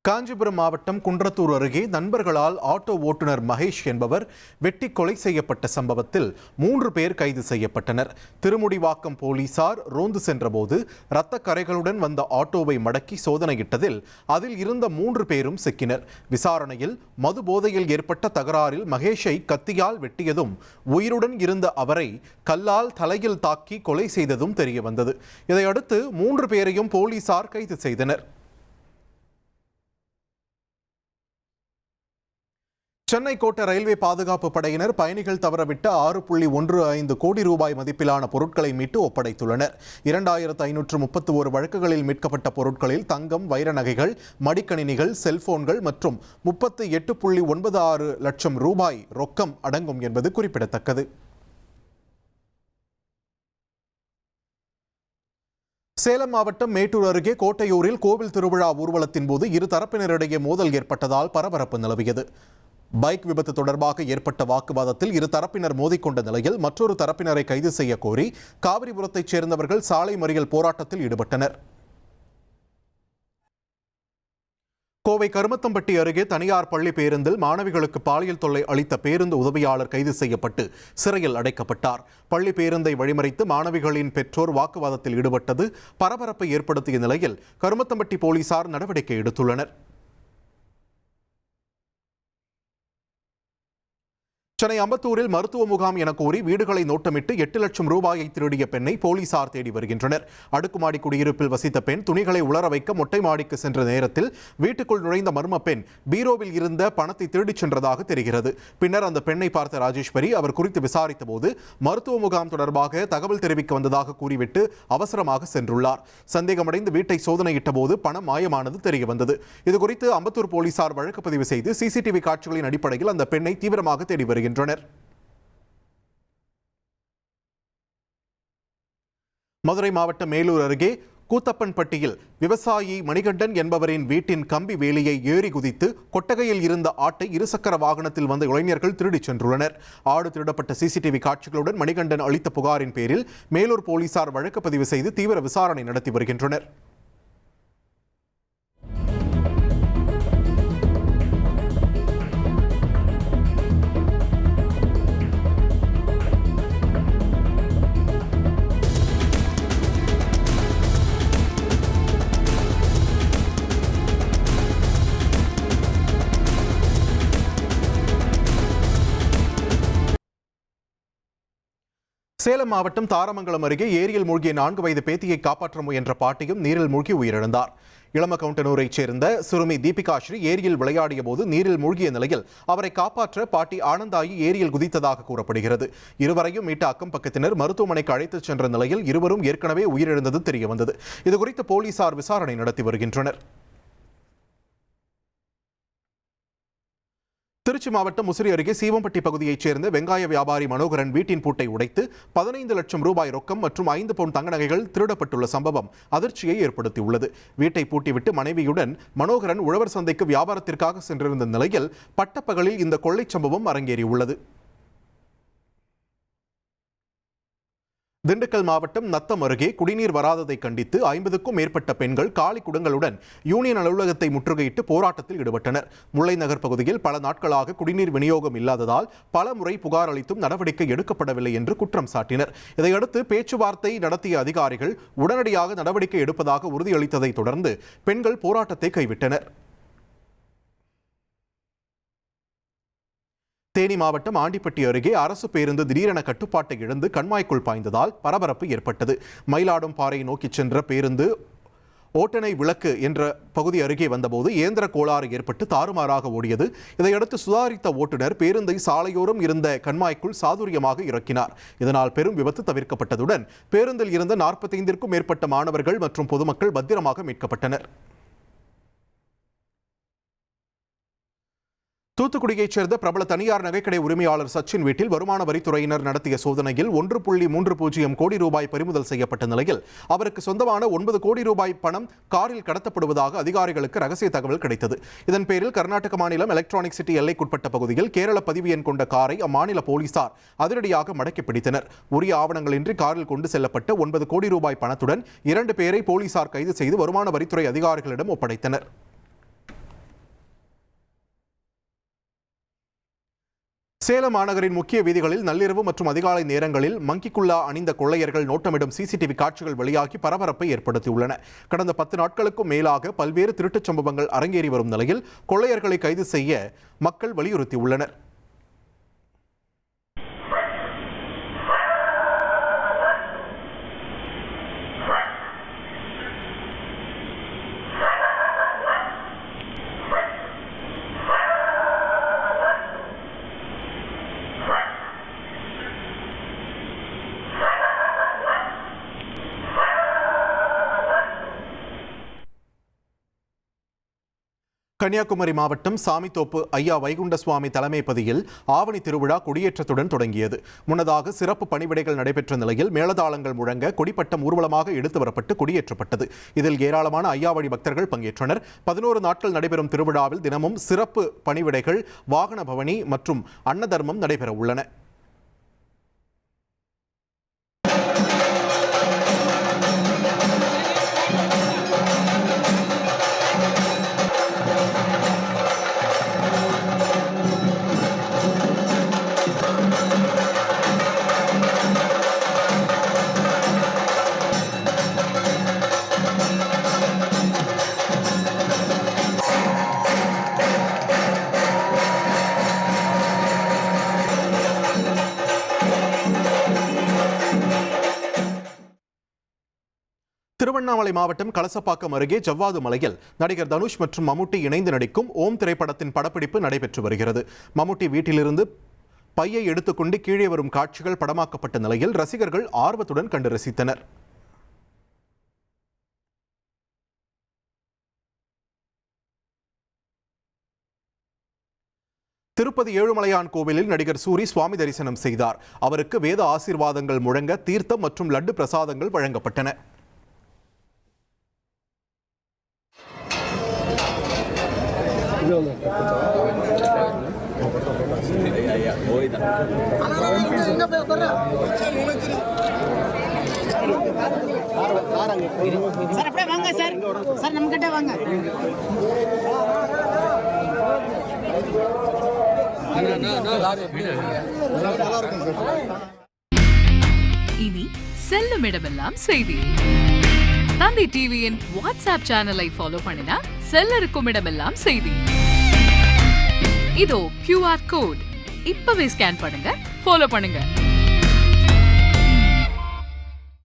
காஞ்சிபுரம் மாவட்டம் குன்றத்தூர் அருகே நண்பர்களால் ஆட்டோ ஓட்டுநர் மகேஷ் என்பவர் வெட்டி கொலை செய்யப்பட்ட சம்பவத்தில் 3 பேர் கைது செய்யப்பட்டனர். திருமுடிவாக்கம் போலீசார் ரோந்து சென்றபோது இரத்த கரைகளுடன் வந்த ஆட்டோவை மடக்கி சோதனையிட்டதில் அதில் இருந்த 3 பேரும் சிக்கினர். விசாரணையில் மது போதையில் ஏற்பட்ட தகராறில் மகேஷை கத்தியால் வெட்டியதும் உயிருடன் இருந்த அவரை கல்லால் தலையில் தாக்கி கொலை செய்ததும் தெரியவந்தது. இதையடுத்து 3 பேரையும் போலீசார் கைது செய்தனர். சென்னை கோட்ட ரயில்வே பாதுகாப்பு படையினர் பயணிகள் தவறவிட்ட 6.15 கோடி ரூபாய் மதிப்பிலான பொருட்களை மீட்டு ஒப்படைத்துள்ளனர். 2531 வழக்குகளில் மீட்கப்பட்ட பொருட்களில் தங்கம், வைர நகைகள், மடிக்கணினிகள், செல்போன்கள் மற்றும் 38.96 லட்சம் ரூபாய் ரொக்கம் அடங்கும் என்பது குறிப்பிடத்தக்கது. சேலம் மாவட்டம் மேட்டூர் அருகே கோட்டையூரில் கோவில் திருவிழா ஊர்வலத்தின் போது இரு தரப்பினரிடையே மோதல் ஏற்பட்டதால் பரபரப்பு நிலவியது. பைக் விபத்து தொடர்பாக ஏற்பட்ட வாக்குவாதத்தில் இரு தரப்பினர் மோதிக்கொண்ட நிலையில் மற்றொரு தரப்பினரை கைது செய்ய கோரி காவிரிபுரத்தைச் சேர்ந்தவர்கள் சாலை மறியல் போராட்டத்தில் ஈடுபட்டனர். கோவை கருமத்தம்பட்டி அருகே தனியார் பள்ளி பேருந்தில் மாணவிகளுக்கு பாலியல் தொல்லை அளித்த பேருந்து உதவியாளர் கைது செய்யப்பட்டு சிறையில் அடைக்கப்பட்டார். பள்ளி பேருந்தை வழிமறித்து மாணவிகளின் பெற்றோர் வாக்குவாதத்தில் ஈடுபட்டது பரபரப்பை ஏற்படுத்திய நிலையில் கருமத்தம்பட்டி போலீசார் நடவடிக்கை எடுத்துள்ளனர். சென்னை அம்பத்தூரில் மருத்துவ முகாம் என கூறி வீடுகளை நோட்டமிட்டு 8 லட்சம் ரூபாயை திருடிய பெண்ணை போலீசார் தேடி வருகின்றனர். அடுக்குமாடி குடியிருப்பில் வசித்த பெண் துணிகளை உலர வைக்க மொட்டை மாடிக்கு சென்ற நேரத்தில் வீட்டுக்குள் நுழைந்த மர்ம பெண் பீரோவில் இருந்த பணத்தை திருடிச் சென்றதாக தெரிகிறது. பின்னர் அந்த பெண்ணை பார்த்த ராஜேஸ்வரி அவர் குறித்து விசாரித்த போது மருத்துவ முகாம் தொடர்பாக தகவல் தெரிவிக்க வந்ததாக கூறிவிட்டு அவசரமாக சென்றுள்ளார். சந்தேகமடைந்து வீட்டை சோதனையிட்ட போது பணம் மாயமானது தெரியவந்தது. இதுகுறித்து அம்பத்தூர் போலீசார் வழக்கு பதிவு செய்து சிசிடிவி காட்சிகளின் அடிப்படையில் அந்த பெண்ணை தீவிரமாக தேடி வருகின்றனர். மதுரை மாவட்டம் மேலூர் அருகே கூத்தப்பன்பட்டியில் விவசாயி மணிகண்டன் என்பவரின் வீட்டின் கம்பி வேலியை ஏறி குதித்து கொட்டகையில் இருந்த ஆட்டை இருசக்கர வாகனத்தில் வந்த இளைஞர்கள் திருடிச் சென்றுள்ளனர். ஆடு திருடப்பட்ட சிசிடிவி காட்சிகளுடன் மணிகண்டன் அளித்த புகாரின் பேரில் மேலூர் போலீசார் வழக்கு பதிவு செய்து தீவிர விசாரணை நடத்தி வருகின்றனர். சேலம் மாவட்டம் தாரமங்கலம் அருகே ஏரியில் மூழ்கிய 4 வயது பேத்தியை காப்பாற்ற முயன்ற பாட்டியும் நீரில் மூழ்கி உயிரிழந்தார். இளமகவுண்டனூரைச் சேர்ந்த சிறுமி தீபிகா ஸ்ரீ ஏரியில் விளையாடிய போது நீரில் மூழ்கிய நிலையில் அவரை காப்பாற்ற பாட்டி ஆனந்தாயி ஏரியில் குதித்ததாக கூறப்படுகிறது. இருவரையும் மீட்ட அக்கம் பக்கத்தினர் மருத்துவமனைக்கு அழைத்துச் சென்ற நிலையில் இருவரும் ஏற்கனவே உயிரிழந்தது தெரியவந்தது. இதுகுறித்து போலீசார் விசாரணை நடத்தி வருகின்றனர். திருச்சி மாவட்டம் முசிறி அருகே சீவம்பட்டி பகுதியைச் சேர்ந்த வெங்காய வியாபாரி மனோகரன் வீட்டின் பூட்டை உடைத்து 15 லட்சம் ரூபாய் ரொக்கம் மற்றும் 5 பவுன் தங்க நகைகள் திருடப்பட்டுள்ள சம்பவம் அதிர்ச்சியை ஏற்படுத்தியுள்ளது. வீட்டை பூட்டிவிட்டு மனைவியுடன் மனோகரன் உழவர் சந்தைக்கு வியாபாரத்திற்காக சென்றிருந்த நிலையில் பட்டப்பகலில் இந்த கொள்ளைச் சம்பவம் அரங்கேறியுள்ளது. திண்டுக்கல் மாவட்டம் நத்தம் அருகே குடிநீர் வராததை கண்டித்து 50க்கும் மேற்பட்ட பெண்கள் காலி குடங்களுடன் யூனியன் அலுவலகத்தை முற்றுகையிட்டு போராட்டத்தில் ஈடுபட்டனர். முல்லை நகர் பகுதியில் பல நாட்களாக குடிநீர் விநியோகம் இல்லாததால் பல முறை புகார் அளித்தும் நடவடிக்கை எடுக்கப்படவில்லை என்று குற்றம் சாட்டினர். இதையடுத்து பேச்சுவார்த்தை நடத்திய அதிகாரிகள் உடனடியாக நடவடிக்கை எடுப்பதாக உறுதியளித்ததை தொடர்ந்து பெண்கள் போராட்டத்தை கைவிட்டனர். தேனி மாவட்டம் ஆண்டிப்பட்டி அருகே அரசு பேருந்து திடீரென கட்டுப்பாட்டை இழந்து கண்மாய்க்குள் பாய்ந்ததால் பரபரப்பு ஏற்பட்டது. மயிலாடும்பாறை நோக்கி சென்ற பேருந்து ஓட்டனை விளக்கு என்ற பகுதி அருகே வந்தபோது இயந்திர கோளாறு ஏற்பட்டு தாறுமாறாக ஓடியது. இதையடுத்து சுதாரித்த ஓட்டுநர் பேருந்தை சாலையோரம் இருந்த கண்மாய்க்குள் சாதுரியமாக இறக்கினார். இதனால் பெரும் விபத்து தவிர்க்கப்பட்டதுடன் பேருந்தில் இருந்த 45க்கும் மேற்பட்ட மாணவர்கள் மற்றும் பொதுமக்கள் பத்திரமாக மீட்கப்பட்டனர். தூத்துக்குடியைச் சேர்ந்த பிரபல தனியார் நகைக்கடை உரிமையாளர் சச்சின் வீட்டில் வருமான வரித்துறையினர் நடத்திய சோதனையில் 1.30 கோடி ரூபாய் பறிமுதல் செய்யப்பட்ட நிலையில் அவருக்கு சொந்தமான 9 கோடி ரூபாய் பணம் காரில் கடத்தப்படுவதாக அதிகாரிகளுக்கு ரகசிய தகவல் கிடைத்தது. இதன் பேரில் கர்நாடக மாநிலம் எலக்ட்ரானிக் சிட்டி எல்லைக்குட்பட்ட பகுதியில் கேரள பதிவு எண் கொண்ட காரை அம்மாநில போலீசார் அதிரடியாக மடக்கி பிடித்தனர். உரிய ஆவணங்களின்றி காரில் கொண்டு செல்லப்பட்ட 9 கோடி ரூபாய் பணத்துடன் 2 பேரை போலீசார் கைது செய்து வருமான வரித்துறை அதிகாரிகளிடம் ஒப்படைத்தனர். சேலம் மாநகரின் முக்கிய வீதிகளில் நள்ளிரவு மற்றும் அதிகாலை நேரங்களில் மங்கிக்குள்ளா அணிந்த கொள்ளையர்கள் நோட்டமிடும் சிசிடிவி காட்சிகள் வெளியாகி பரபரப்பை ஏற்படுத்தியுள்ளன. கடந்த 10 நாட்களுக்கும் மேலாக பல்வேறு திருட்டுச் சம்பவங்கள் அரங்கேறி வரும் நிலையில் கொள்ளையர்களை கைது செய்ய மக்கள் வலியுறுத்தியுள்ளனர். கன்னியாகுமரி மாவட்டம் சாமித்தோப்பு ஐயா வைகுண்ட சுவாமி தலைமைப்பதியில் ஆவணி திருவிழா கொடியேற்றத்துடன் தொடங்கியது. முன்னதாக சிறப்பு பணிவிடைகள் நடைபெற்ற நிலையில் மேளதாளங்கள் முழங்க கொடிப்பட்டம் ஊர்வலமாக எடுத்து வரப்பட்டு கொடியேற்றப்பட்டது. இதில் ஏராளமான ஐயாவழி பக்தர்கள் பங்கேற்றனர். 11 நாட்கள் நடைபெறும் திருவிழாவில் தினமும் சிறப்பு பணிவிடைகள், வாகன பவனி மற்றும் அன்னதர்மம் நடைபெற உள்ளன. திருவண்ணாமலை மாவட்டம் கலசப்பாக்கம் அருகே ஜவ்வாது மலையில் நடிகர் தனுஷ் மற்றும் மம்முட்டி இணைந்து நடிக்கும் ஓம் திரைப்படத்தின் படப்பிடிப்பு நடைபெற்று வருகிறது. மம்முட்டி வீட்டிலிருந்து பையை எடுத்துக்கொண்டு கீழே வரும் காட்சிகள் படமாக்கப்பட்ட நிலையில் ரசிகர்கள் ஆர்வத்துடன் கண்டு ரசித்தனர். திருப்பதி ஏழுமலையான் கோவிலில் நடிகர் சூரி சுவாமி தரிசனம் செய்தார். அவருக்கு வேத ஆசீர்வாதங்கள் முழங்க தீர்த்தம் மற்றும் லட்டு பிரசாதங்கள் வழங்கப்பட்டன. இனி செல்லும் இடமெல்லாம் செய்தி. தந்தி டிவியின் வாட்ஸ்அப் சேனலை ஃபாலோ பண்ணினா செல்ல இருக்கும் இடமெல்லாம் செய்தி. இதோ QR கோட் இப்பவே ஸ்கேன் பண்ணுங்க, ஃபாலோ பண்ணுங்க.